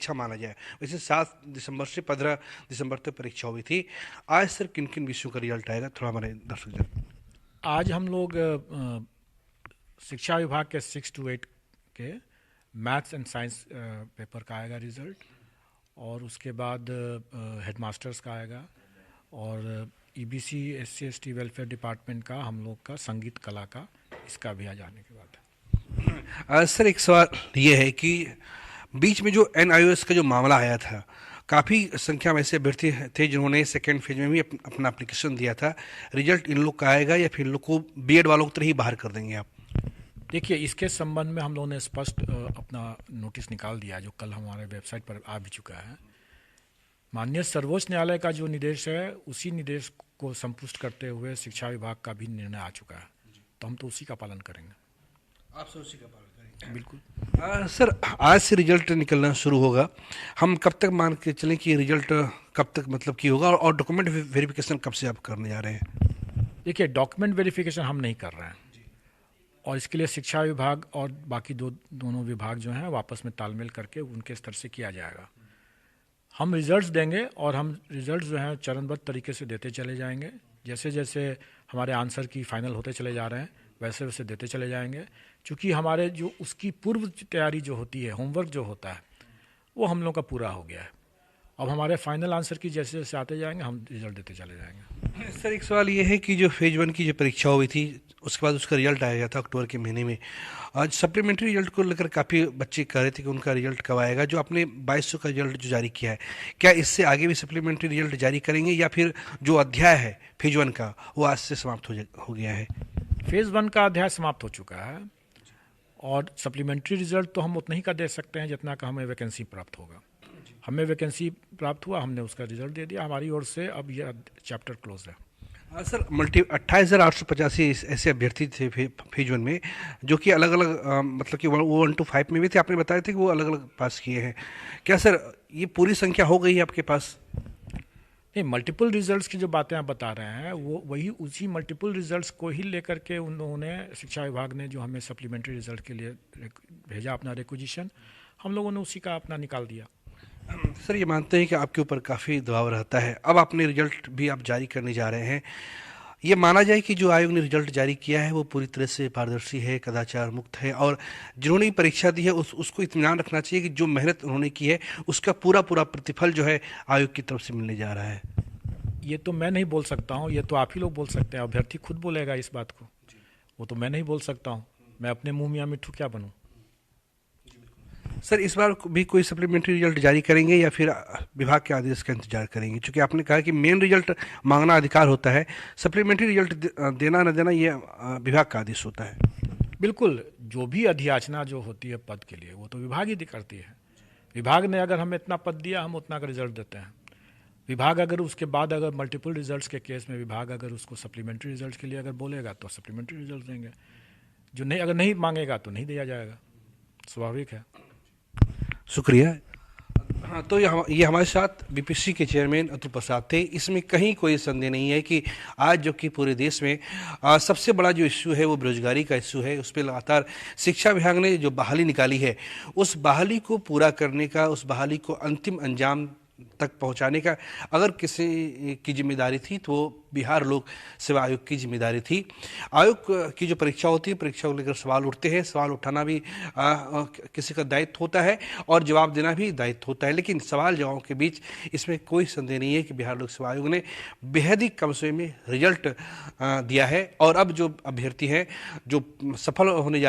अच्छा माना जाए। वैसे 7 दिसंबर से 15 दिसंबर तक परीक्षा हुई थी। आज सर किन किन विषयों का रिजल्ट आएगा, थोड़ा हमारे दर्शक जन। आज हम लोग शिक्षा विभाग के 6 to 8 के मैथ्स एंड साइंस पेपर का आएगा रिज़ल्ट। और उसके बाद हेडमास्टर्स का आएगा। और EBC SC ST welfare department का हम लोग का संगीत कला का, इसका भी आ जाने के बाद। सर एक सवाल ये है कि बीच में जो एनआईओएस का जो मामला आया था, काफ़ी संख्या में ऐसे अभ्यर्थी थे जिन्होंने सेकेंड फेज में भी अपना एप्लीकेशन दिया था। रिजल्ट इन लोग का आएगा या फिर इन लोग को बीएड वालों की तरह ही बाहर कर देंगे आप? देखिए, इसके संबंध में हम लोगों ने स्पष्ट अपना नोटिस निकाल दिया, जो कल हमारे वेबसाइट पर आ भी चुका है। माननीय सर्वोच्च न्यायालय का जो निर्देश है, उसी निर्देश को संतुष्ट करते हुए शिक्षा विभाग का भी निर्णय आ चुका है, तो हम तो उसी का पालन करेंगे। आप सब उसी का पालन करेंगे? बिल्कुल। सर आज से रिजल्ट निकलना शुरू होगा। हम कब तक मान के चलें कि रिजल्ट कब तक मतलब की होगा, और डॉक्यूमेंट वेरिफिकेशन कब से आप करने जा रहे हैं? देखिए, डॉक्यूमेंट वेरिफिकेशन हम नहीं कर रहे हैं, और इसके लिए शिक्षा विभाग और बाकी दोनों विभाग जो हैं आपस में तालमेल करके उनके स्तर से किया जाएगा। हम रिजल्ट्स देंगे, और हम रिजल्ट्स जो हैं चरणबद्ध तरीके से देते चले जाएंगे। जैसे जैसे हमारे आंसर की फाइनल होते चले जा रहे हैं, वैसे वैसे देते चले जाएंगे। क्योंकि हमारे जो उसकी पूर्व तैयारी जो होती है, होमवर्क जो होता है, वो हम लोग का पूरा हो गया है। अब हमारे फाइनल आंसर की जैसे जैसे आते जाएंगे, हम रिजल्ट देते चले जाएंगे। सर एक सवाल ये है कि जो फेज 1 की जो परीक्षा हुई थी, उसके बाद उसका रिजल्ट आया था अक्टूबर के महीने में। आज सप्लीमेंट्री रिजल्ट को लेकर काफ़ी बच्चे कह रहे थे कि उनका रिजल्ट कब आएगा। जो आपने 2200 का रिजल्ट जो जारी किया है, क्या इससे आगे भी सप्लीमेंट्री रिजल्ट जारी करेंगे, या फिर जो अध्याय है फेज 1 का वो आज से समाप्त हो गया है? फेज़ 1 का अध्याय समाप्त हो चुका है, और सप्लीमेंट्री रिजल्ट तो हम उतना ही का दे सकते हैं जितना का हमें वैकेंसी प्राप्त होगा। हमें वैकेंसी प्राप्त हुआ, हमने उसका रिजल्ट दे दिया हमारी ओर से। अब यह चैप्टर क्लोज है। सर 28,885 ऐसे अभ्यर्थी थे फेज 1 में, जो कि अलग अलग मतलब कि वो 1 to 5 में भी थे। आपने बताया था कि वो अलग अलग पास किए हैं। क्या सर ये पूरी संख्या हो गई है आपके पास? नहीं, मल्टीपल रिजल्ट्स की जो बातें आप बता रहे हैं, वो वही उसी मल्टीपल रिजल्ट्स को ही लेकर के उन्होंने, शिक्षा विभाग ने जो हमें सप्लीमेंट्री रिजल्ट के लिए भेजा अपना रिक्वेजिशन, हम लोगों ने उसी का अपना निकाल दिया। सर ये मानते हैं कि आपके ऊपर काफ़ी दबाव रहता है। अब आपने रिजल्ट भी आप जारी करने जा रहे हैं। ये माना जाए कि जो आयोग ने रिजल्ट जारी किया है वो पूरी तरह से पारदर्शी है, कदाचार मुक्त है, और जिन्होंने ये परीक्षा दी है उसको इत्मीनान रखना चाहिए कि जो मेहनत उन्होंने की है उसका पूरा पूरा प्रतिफल जो है आयोग की तरफ से मिलने जा रहा है। ये तो मैं नहीं बोल सकता हूँ, ये तो आप ही लोग बोल सकते हैं। अभ्यर्थी खुद बोलेगा इस बात को, वो तो मैं नहीं बोल सकता हूँ। मैं अपने मुँह मियाँ मिट्ठू क्या बनूँ। सर इस बार भी कोई सप्लीमेंट्री रिजल्ट जारी करेंगे या फिर विभाग के आदेश का इंतजार करेंगे? क्योंकि आपने कहा कि मेन रिजल्ट मांगना अधिकार होता है, सप्लीमेंट्री रिजल्ट देना न देना ये विभाग का आदेश होता है। बिल्कुल, जो भी अधियाचना जो होती है पद के लिए, वो तो विभाग ही करती है। विभाग ने अगर हमें इतना पद दिया, हम उतना का रिजल्ट देते हैं। विभाग अगर उसके बाद अगर मल्टीपल रिजल्ट्स के केस में विभाग अगर उसको सप्लीमेंट्री रिजल्ट के लिए अगर बोलेगा, तो सप्लीमेंट्री रिजल्ट देंगे। जो नहीं, अगर नहीं मांगेगा तो नहीं दिया जाएगा, स्वाभाविक है। शुक्रिया। हाँ, तो ये हमारे साथ बीपीएससी के चेयरमैन अतुल प्रसाद थे। इसमें कहीं कोई संदेह नहीं है कि आज जो कि पूरे देश में सबसे बड़ा जो इश्यू है वो बेरोजगारी का इश्यू है। उस पर लगातार शिक्षा विभाग ने जो बहाली निकाली है, उस बहाली को पूरा करने का, उस बहाली को अंतिम अंजाम तक पहुंचाने का अगर किसी की जिम्मेदारी थी तो वो बिहार लोक सेवा आयोग की जिम्मेदारी थी। आयोग की जो परीक्षा होती है, परीक्षा को लेकर सवाल उठते हैं, सवाल उठाना भी किसी का दायित्व होता है और जवाब देना भी दायित्व होता है। लेकिन सवाल जवाब के बीच इसमें कोई संदेह नहीं है कि बिहार लोक सेवा आयोग ने बेहद ही कम समय में रिजल्ट दिया है। और अब जो अभ्यर्थी हैं जो सफल होने जा